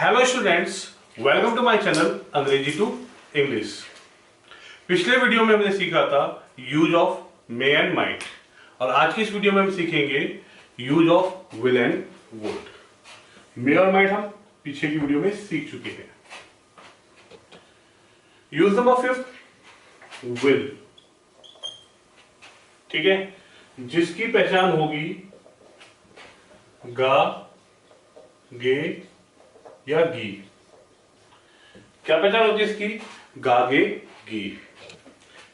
Hello students, welcome to my channel Angrezi to English. पिछले video में हमने सीखा था use of may and might, और आज की इस वीडियो में हम सीखेंगे use of will and would. May और माइट हम पीछे की वीडियो में सीख चुके हैं। Use number 5, will. ठीक है, जिसकी पहचान होगी गा, गे या गी। क्या पहचान होती है इसकी? गागे गी।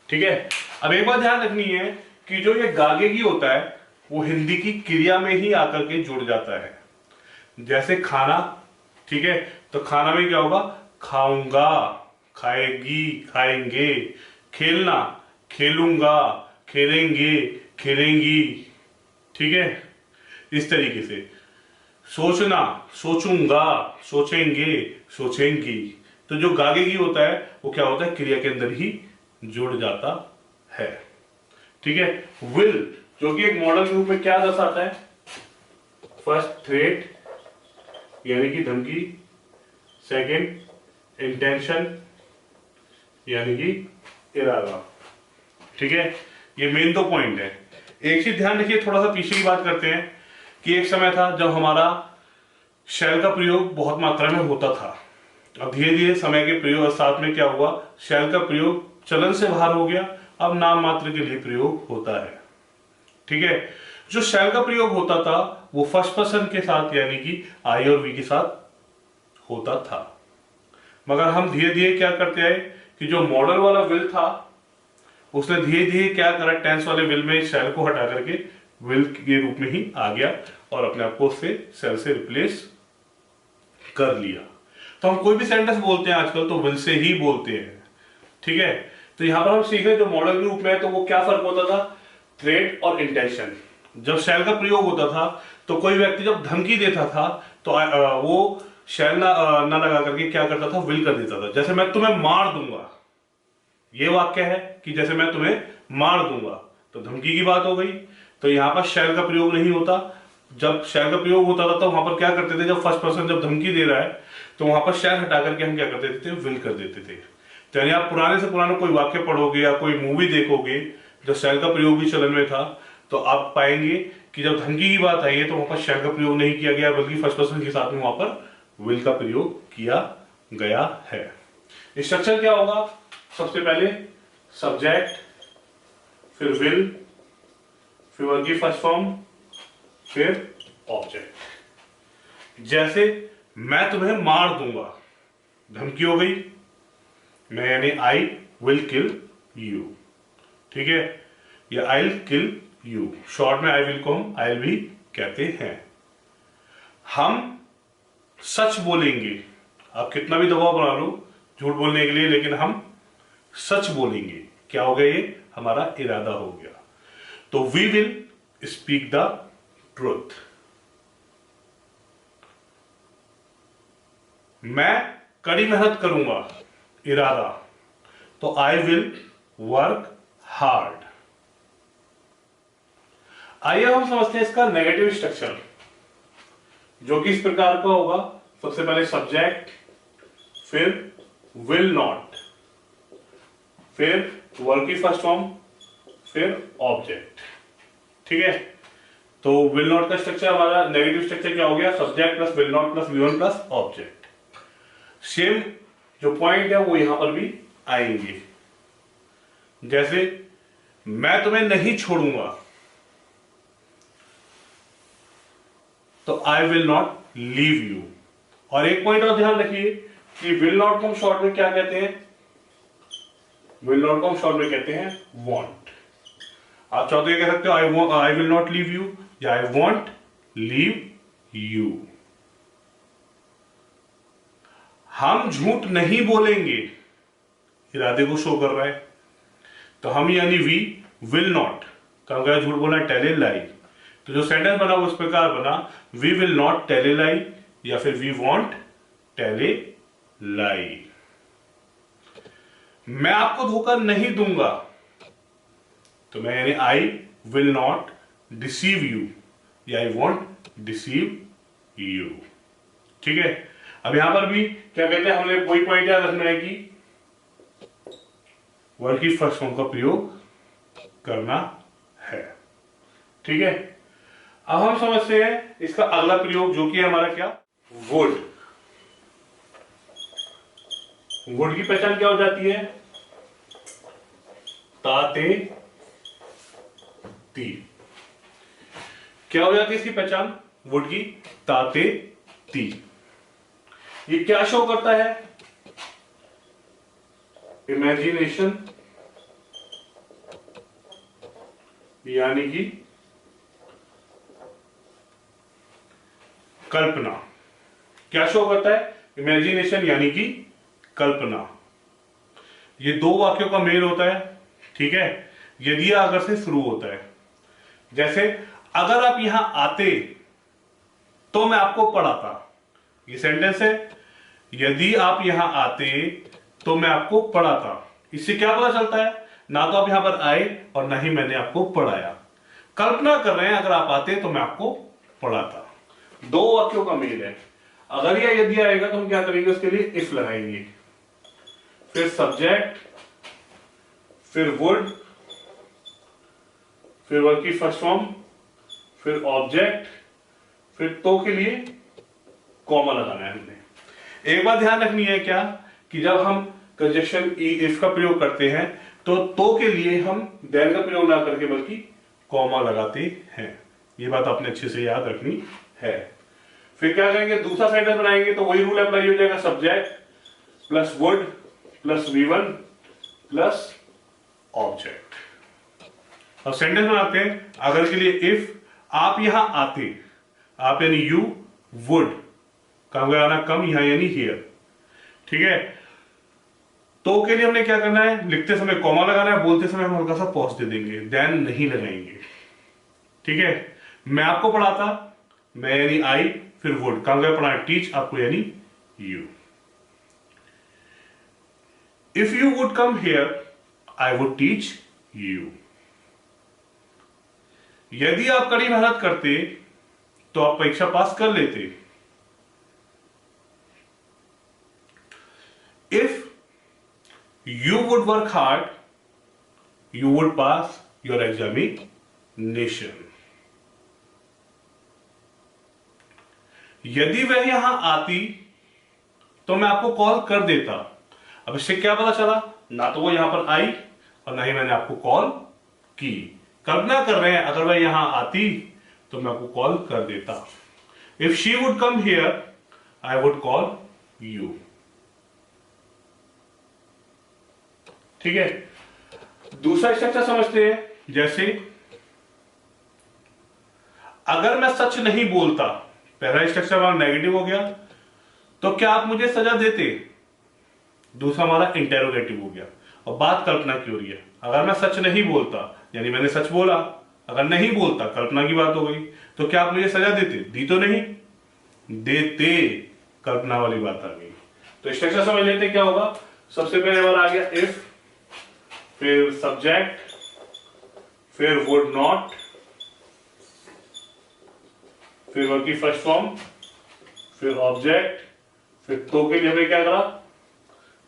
ठीक है, अब एक बात ध्यान रखनी है कि जो ये गागे गी होता है वो हिंदी की क्रिया में ही आकर के जुड़ जाता है। जैसे खाना, ठीक है, तो खाना में क्या होगा? खाऊंगा, खाएगी, खाएंगे। खेलना, खेलूंगा, खेलेंगे, खेलेंगी। ठीक है, इस तरीके से। सोचना, सोचूंगा, सोचेंगे, सोचेंगी। तो जो गागेगी होता है वो क्या होता है? क्रिया के अंदर ही जुड़ जाता है। ठीक है, विल जो कि एक मॉडल के रूप में क्या दर्शाता है? फर्स्ट, थ्रेट यानी कि धमकी। सेकंड, इंटेंशन यानी कि इरादा। ठीक है, ये मेन तो पॉइंट है। एक चीज ध्यान रखिए, थोड़ा सा पीछे की बात करते हैं कि एक समय था जब हमारा शैल का प्रयोग बहुत मात्रा में होता था। अब धीरे धीरे समय के प्रयोग साथ में क्या हुआ? शैल का प्रयोग चलन से बाहर हो गया, अब नाम मात्र के लिए प्रयोग होता है। ठीक है, जो शैल का प्रयोग होता था वो फर्स्ट पर्सन के साथ यानी कि आई और वी के साथ होता था। मगर हम धीरे धीरे क्या करते आए कि जो मॉडल वाला विल था उसने धीरे धीरे क्या करा? टेंस वाले विल में शैल को हटा करके विल के रूप में ही आ गया और अपने आप को उससे शैल से रिप्लेस कर लिया। तो हम कोई भी सेंटेंस बोलते हैं आजकल तो विल से ही बोलते हैं। ठीक है, तो यहां पर हम सीख रहे जो मॉडल के रूप में है तो वो क्या फर्क होता था? थ्रेट और इंटेंशन। जब शैल का प्रयोग होता था तो कोई व्यक्ति जब धमकी देता था तो वो शैल ना लगा करके क्या करता था? विल कर देता था। जैसे मैं तुम्हें मार दूंगा, ये वाक्य है कि जैसे मैं तुम्हें मार दूंगा, तो धमकी की बात हो गई। तो यहां पर शैल का प्रयोग नहीं होता। जब शैल का प्रयोग होता था तो वहां पर क्या करते थे? जब फर्स्ट पर्सन जब धमकी दे रहा है तो वहां पर शैल हटा करके हम क्या कर देते थे? विल कर देते थे। तो यानी आप पुराने से पुराना कोई वाक्य पढ़ोगे या कोई मूवी देखोगे जब शैल का प्रयोग भी चलन में था तो आप पाएंगे कि जब धमकी की बात आई है तो वहां पर शैल का प्रयोग नहीं किया गया, बल्कि फर्स्ट पर्सन के साथ में वहां पर विल का प्रयोग किया गया है। स्ट्रक्चर क्या होगा? सबसे पहले सब्जेक्ट, फिर विल, फिर वर्ब की फर्स्ट फॉर्म, फिर ऑब्जेक्ट। जैसे मैं तुम्हें मार दूंगा, धमकी हो गई। मैं यानी आई विल किल यू। ठीक है, या I will kill you. Short में आई विल को हम आई विल भी कहते हैं। हम सच बोलेंगे। आप कितना भी दबाव बना लो झूठ बोलने के लिए, लेकिन हम सच बोलेंगे। क्या हो गया? ये हमारा इरादा हो गया। तो we will speak the truth. मैं कड़ी मेहनत करूंगा, इरादा, तो आई विल वर्क हार्ड। आइए हम समझते हैं इसका नेगेटिव स्ट्रक्चर, जो कि इस प्रकार का होगा। सबसे पहले सब्जेक्ट, फिर विल नॉट, फिर वर्ब की फर्स्ट फॉर्म, फिर ऑब्जेक्ट। ठीक है, तो विल नॉट का स्ट्रक्चर हमारा नेगेटिव स्ट्रक्चर क्या हो गया? Subject plus will not plus V1 plus object. Same जो पॉइंट है वो यहां पर भी आएंगे। जैसे मैं तुम्हें नहीं छोड़ूंगा, तो आई विल नॉट लीव यू। और एक पॉइंट और ध्यान रखिए कि विल नॉट को हम शॉर्ट में क्या कहते हैं? विल नॉट को हम शॉर्ट में कहते हैं वॉन्ट। आप चाहते कह सकते हो आई विल नॉट लीव यू या आई वॉन्ट लीव यू। हम झूठ नहीं बोलेंगे, इरादे को शो कर रहा है। तो हम यानी वी विल नॉट, काम क्या? झूठ बोलना, टेल ए लाई। तो जो सेंटेंस बना वो इस प्रकार बना, we will not tell a lie या फिर we won't tell a lie. मैं आपको धोखा नहीं दूंगा, तो मैं यानी I will not deceive you या आई वॉन्ट डिसीव यू। ठीक है, अब यहां पर भी क्या कहते हैं, हमने वही पॉइंट याद रखना है कि वर्ड की फर्स्ट फॉर्म का प्रयोग करना है। ठीक है, अब हम समझते हैं इसका अगला प्रयोग जो कि है हमारा क्या, वुड। वुड की पहचान क्या हो जाती है, ताते ती। क्या हो जाती है इसकी पहचान वुड की, ताते ती। ये क्या शो करता है, इमेजिनेशन यानी कि कल्पना। क्या शो करता है, इमेजिनेशन यानी कि कल्पना। ये दो वाक्यों का मेल होता है। ठीक है, यदि अगर से शुरू होता है। जैसे अगर आप यहां आते तो मैं आपको पढ़ाता, ये सेंटेंस है। यदि आप यहां आते तो मैं आपको पढ़ाता। इससे क्या पता चलता है, ना तो आप यहां पर आए और ना ही मैंने आपको पढ़ाया। कल्पना कर रहे हैं अगर आप आते तो मैं आपको पढ़ाता। दो वाक्यों का मेल है। अगर या यदि आएगा तो हम क्या करेंगे, उसके लिए इफ लगाएंगे, फिर सब्जेक्ट, फिर वुड, फिर वर्ब की फर्स्ट फॉर्म, फिर ऑब्जेक्ट, फिर तो के लिए कॉमा लगाना है हमने। एक बात ध्यान रखनी है क्या, कि जब हम कंजक्शन इफ का प्रयोग करते हैं तो के लिए हम देन का प्रयोग ना करके बल्कि कॉमा लगाते हैं। ये बात आपने अच्छे से याद रखनी है। फिर क्या करेंगे, दूसरा सेंटेंस बनाएंगे तो वही रूल अप्लाई हो जाएगा, subject plus would plus V1 plus object. अब सेंटेंस बनाते हैं। अगर के लिए इफ आप यहां आते, आप यानी यू, वुड काम लगाना कम, यहां यानी हियर। ठीक है, तो के लिए हमने क्या करना है, लिखते समय कॉमा लगाना है, बोलते समय हम हल्का सा पॉज दे देंगे, देन नहीं लगाएंगे। ठीक है, मैं आपको पढ़ाता, मैं यानी आई, फिर वुड काम गया पढ़ाना, टीच आपको यानी you. If you would come here I would teach you. यदि आप कड़ी मेहनत करते तो आप परीक्षा पास कर लेते। If you would work hard, you would pass your examination. यदि वह यहां आती तो मैं आपको कॉल कर देता। अब इससे क्या पता चला, ना तो वो यहां पर आई और ना ही मैंने आपको कॉल की। कल्पना कर रहे हैं अगर वह यहां आती तो मैं आपको कॉल कर देता। If she would come here I would call you. ठीक है, दूसरा स्ट्रक्चर समझते हैं। जैसे अगर मैं सच नहीं बोलता, पहला स्ट्रक्चर हमारा नेगेटिव हो गया, तो क्या आप मुझे सजा देते, दूसरा हमारा इंटेरोगेटिव हो गया। और बात कल्पना की हो रही है। अगर मैं सच नहीं बोलता यानी मैंने सच बोला, अगर नहीं बोलता कल्पना की बात हो गई, तो क्या आप मुझे सजा देते, दी तो नहीं, देते, कल्पना वाली बात आ गई। तो स्ट्रक्चर समझ लेते क्या होगा। सबसे पहले हमारा आ गया इफ, फिर सब्जेक्ट, फिर वुड नॉट, फिर वर्ब की फर्स्ट फॉर्म, फिर ऑब्जेक्ट, फिर तो के लिए हमने क्या करा,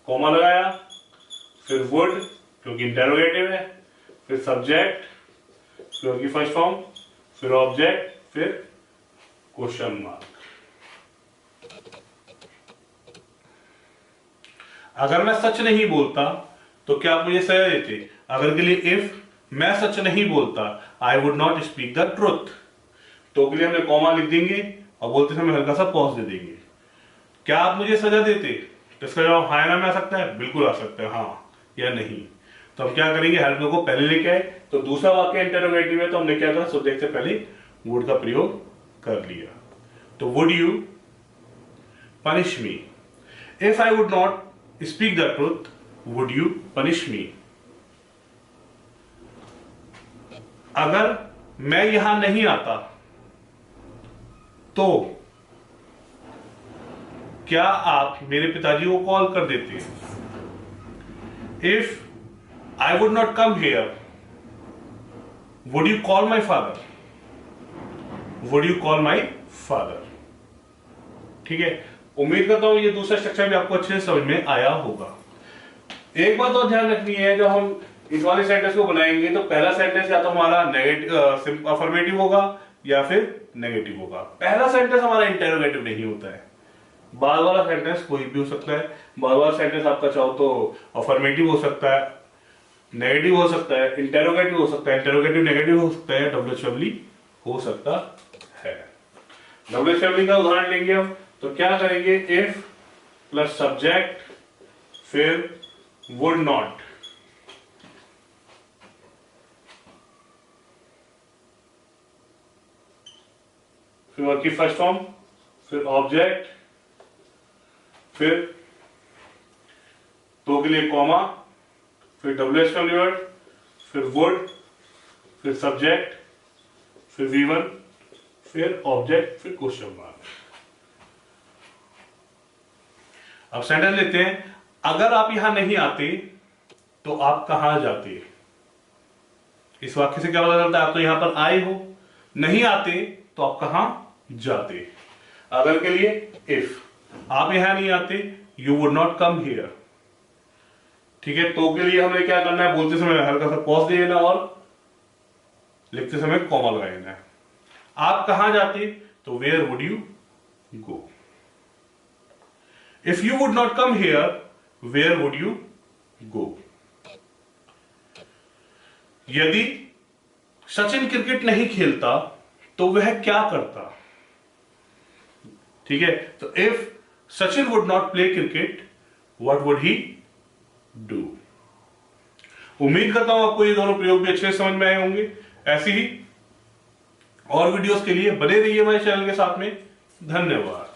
कॉमा लगाया, फिर वुड क्योंकि इंटेरोगेटिव है, फिर सब्जेक्ट, फिर वर्ब की फर्स्ट फॉर्म, फिर ऑब्जेक्ट, फिर क्वेश्चन मार्क। अगर मैं सच नहीं बोलता तो क्या आप मुझे सजा देते। अगर के लिए इफ मैं सच नहीं बोलता I would not speak the truth, तो के लिए हमने कॉमा लिख देंगे और बोलते समय हल्का सा पॉज दे देंगे। क्या आप मुझे सजा देते, तो इसका जवाब हाँ ना में आ सकता है, बिल्कुल आ सकता है, हाँ या नहीं। तो हम क्या करेंगे, हेल्प को पहले लेके आए, तो दूसरा वाक्य इंटरोगेटिव है तो हमने क्या करा, सब्जेक्ट से पहले वुड का प्रयोग कर लिया। तो would you punish me, if I would not speak the truth would you punish me. अगर मैं यहां नहीं आता तो क्या आप मेरे पिताजी को कॉल कर देते। If I would not come here would you call my father, would you call my father. ठीक है, उम्मीद करता हूं ये दूसरा स्ट्रक्चर भी आपको अच्छे से समझ में आया होगा। एक बात और ध्यान रखनी है, जब हम इस वाले सेंटेंस को बनाएंगे तो पहला सेंटेंस या तो हमारा नेगेटिव अफर्मेटिव होगा या फिर नेगेटिव होगा। पहला सेंटेंस हमारा इंटेरोगेटिव नहीं होता है, बाद वाला सेंटेंस कोई भी हो सकता है। बाद वाला सेंटेंस आपका चाहो तो अफर्मेटिव हो सकता है, नेगेटिव हो सकता है, इंटेरोगेटिव हो सकता है, इंटेरोगेटिव नेगेटिव हो सकता है, WHW हो सकता है। WHW का उदाहरण लेंगे हम तो क्या करेंगे, इफ प्लस सब्जेक्ट फिर वुड नॉट, फिर वर्ब की फर्स्ट फॉर्म, फिर ऑब्जेक्ट, फिर तो के लिए कॉमा, फिर WHW वर्ड, फिर वुड, फिर सब्जेक्ट, फिर V1, फिर ऑब्जेक्ट, फिर क्वेश्चन मार्क। अब सेंटेंस लेते हैं, अगर आप यहां नहीं आते तो आप कहां जाते। इस वाक्य से क्या पता चलता है, आप तो यहां पर आए हो, नहीं आते तो आप कहां जाते। अगर के लिए इफ, आप यहां नहीं आते, you would not come here. ठीक है, तो के लिए हमें क्या करना है, बोलते समय हल्का सा पॉज दे देना और लिखते समय कॉमा लगा देना है। आप कहां जाते तो where would you go. If you would not come here where would you go. यदि सचिन क्रिकेट नहीं खेलता तो वह क्या करता। ठीक है, तो if Sachin would not play cricket what would he do. उम्मीद करता हूं आपको ये दोनों प्रयोग भी अच्छे से समझ में आए होंगे। ऐसी ही और वीडियोस के लिए बने रहिए हमारे चैनल के साथ में। धन्यवाद।